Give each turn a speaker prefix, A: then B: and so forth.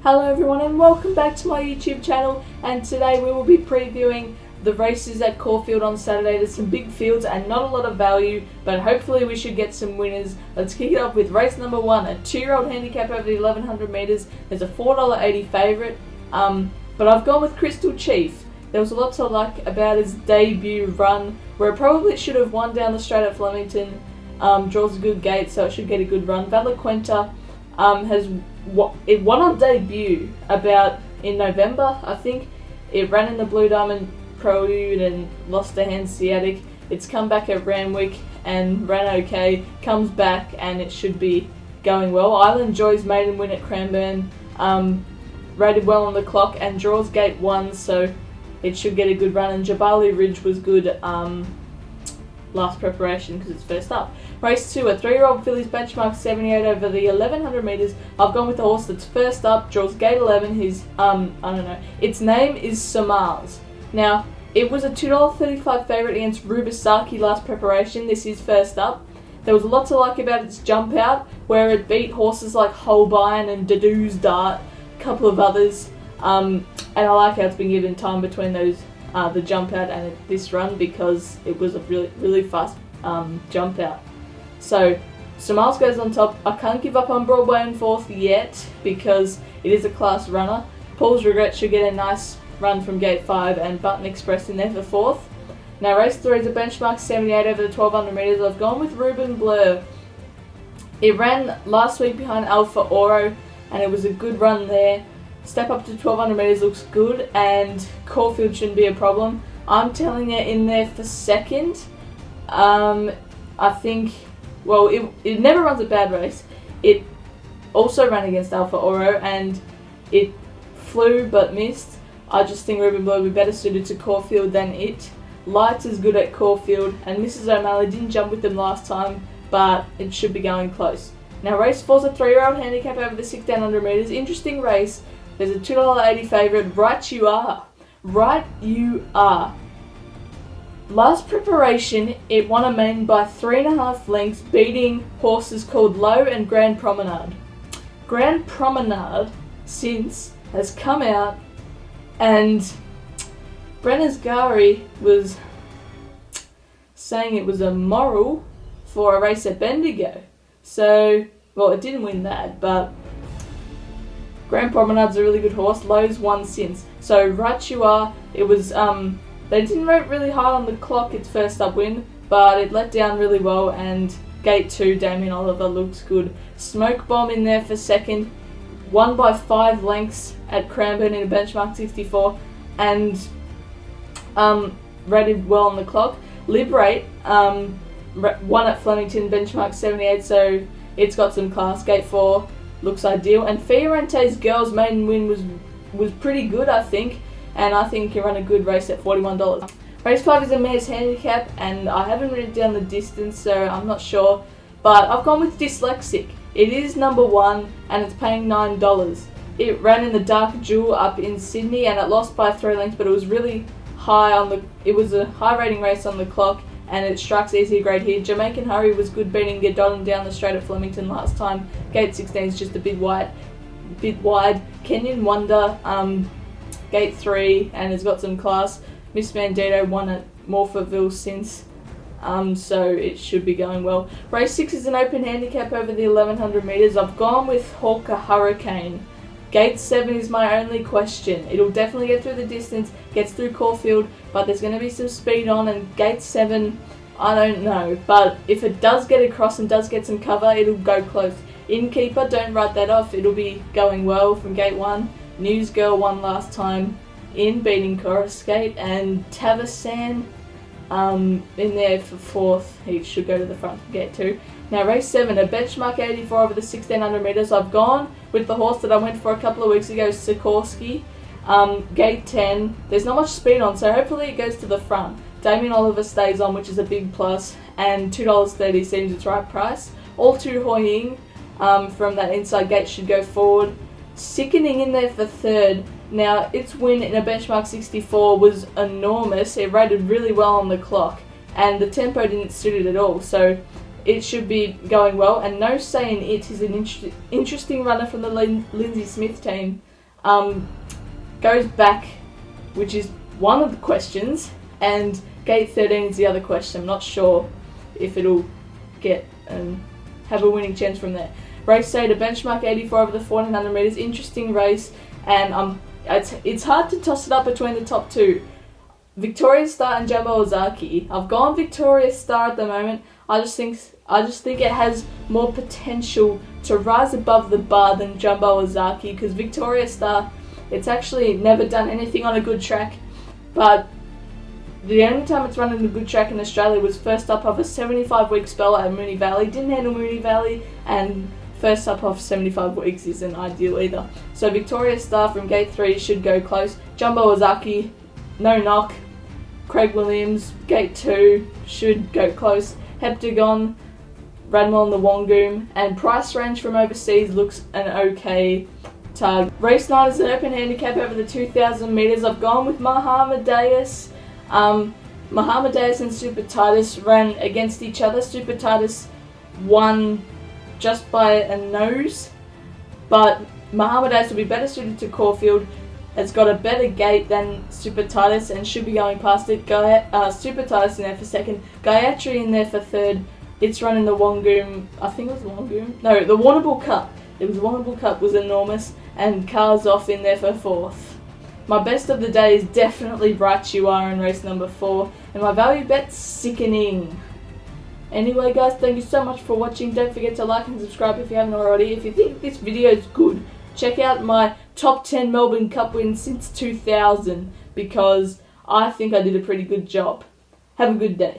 A: Hello everyone and welcome back to my YouTube channel, and today we will be previewing the races at Caulfield on Saturday. There's some big fields and not a lot of value, but hopefully we should get some winners. Let's kick it off with race number 1, a 2-year-old handicap over the 1100 metres. There's a $4.80 favourite, but I've gone with Crystal Chief. There was a lot to like about his debut run, where it probably should have won down the straight at Flemington. Draws a good gate, so it should get a good run. Valaquenta it won on debut about in November, I think. It ran in the Blue Diamond Prelude and lost to Hand Sciatic. It's come back at Randwick and ran okay, comes back and it should be going well. Island Joy's maiden win at Cranbourne, rated well on the clock and draws gate 1, so it should get a good run. And Jabali Ridge was good last preparation because it's first up. Race 2, a 3-year-old filly's benchmark 78 over the 1100 metres. I've gone with the horse that's first up, draws gate 11. Its name is Samars. Now, it was a $2.35 favourite against Rubisaki last preparation. This is first up. There was a lot to like about its jump out, where it beat horses like Holbein and Dadoo's Dart, a couple of others. And I like how it's been given time between those the jump out and this run, because it was a really fast jump out. So Samars goes on top. I can't give up on Broadway in 4th yet because it is a class runner. Paul's Regret should get a nice run from gate 5, and Button Express in there for 4th. Now race 3 is a benchmark 78 over the 1200 metres. I've gone with Ruben Blur. It ran last week behind Alpha Oro and it was a good run there. Step up to 1200 metres looks good, and Caulfield shouldn't be a problem. I'm telling it in there for 2nd. I think, well, it never runs a bad race. It also ran against Alpha Oro and it flew but missed. I just think Ruben Blue will be better suited to Caulfield than it. Lights is good at Caulfield, and Mrs. O'Malley didn't jump with them last time, but it should be going close. Now race 4 is a 3-year-old handicap over the 1600 metres. Interesting race. There's a $2.80 favourite. Right you are. Right you are. Last preparation, it won a main by 3.5 lengths, beating horses called Low and Grand Promenade. Grand Promenade since has come out, and Brenner's Gari was saying it was immoral for a race at Bendigo. So, well, it didn't win that, but Grand Promenade's a really good horse. Low's won since. So right you are. It was they didn't rate really high on the clock its first up win, but it let down really well, and gate 2 Damien Oliver looks good. Smoke Bomb in there for 2nd. Won by 5 lengths at Cranbourne in a benchmark 64 and rated well on the clock. Liberate won at Flemington benchmark 78, so it's got some class. Gate 4 looks ideal, and Fiorente's girls maiden win was pretty good, I think, and I think you run a good race at $41. Race 5 is a mare's handicap, and I haven't written down the distance, so I'm not sure, but I've gone with Dyslexic. It is number 1 and it's paying $9. It ran in the Dark Jewel up in Sydney and it lost by 3 lengths, but it was really high it was a high rating race on the clock, and it strikes easy grade here. Jamaican Hurry was good, beating Godolphin down the straight at Flemington last time. Gate 16 is just a bit wide. Kenyan Wonder, gate 3, and has got some class. Miss Mandito won at Morpheville since, so it should be going well. Race 6 is an open handicap over the 1100 metres. I've gone with Hawker Hurricane. Gate 7 is my only question. It'll definitely get through the distance, gets through Caulfield, but there's going to be some speed on, and gate 7, I don't know. But if it does get across and does get some cover, it'll go close. Innkeeper, don't write that off. It'll be going well from gate 1. News Girl won last time in, beating Chorus Gate, and Tavasan in there for 4th. He should go to the front for gate 2. Now race 7, a benchmark 84 over the 1600 metres. I've gone with the horse that I went for a couple of weeks ago, Sikorsky. Gate 10, there's not much speed on, so hopefully it goes to the front. Damien Oliver stays on, which is a big plus, and $2.30 seems its right price. All Too Hoying from that inside gate should go forward. Sickening in there for 3rd. Now, its win in a benchmark 64 was enormous. It rated really well on the clock, and the tempo didn't suit it at all, so it should be going well. And No Say in It is an interesting runner from the Lindsay Smith team. goes back, which is one of the questions, and gate 13 is the other question. I'm not sure if it'll get have a winning chance from there. Race day to benchmark 84 over the 1400 metres. Interesting race, and it's hard to toss it up between the top two. Victoria Star and Jumbo Ozaki. I've gone Victoria Star at the moment. I just think it has more potential to rise above the bar than Jumbo Ozaki, because Victoria Star, it's actually never done anything on a good track, but the only time it's run in a good track in Australia was first up off a 75-week spell at Moonee Valley. Didn't handle Moonee Valley, and first up off 75 weeks isn't ideal either. So Victoria Star from gate 3 should go close. Jumbo Ozaki, no knock. Craig Williams, gate 2, should go close. Heptagon, Radmel and the Wongoom, and price range from overseas looks an okay target. Race night is an open handicap over the 2,000 metres. I've gone with Mahamadeus. Mahamadeus and Super Titus ran against each other. Super Titus won just by a nose, but Mahamadeus will be better suited to Caulfield. It's got a better gate than Super Titus and should be going past it. Super Titus in there for second. Gayatri in there for third. It's running the Wongoom. I think it was the Wongoom. No, the Warrnambool Cup. It was Warrnambool Cup was enormous, and Cars Off in there for fourth. My best of the day is definitely Bright You Are in race number 4, and my value bet's Sickening. Anyway guys, thank you so much for watching. Don't forget to like and subscribe if you haven't already. If you think this video is good, check out my top 10 Melbourne Cup wins since 2000, because I think I did a pretty good job. Have a good day.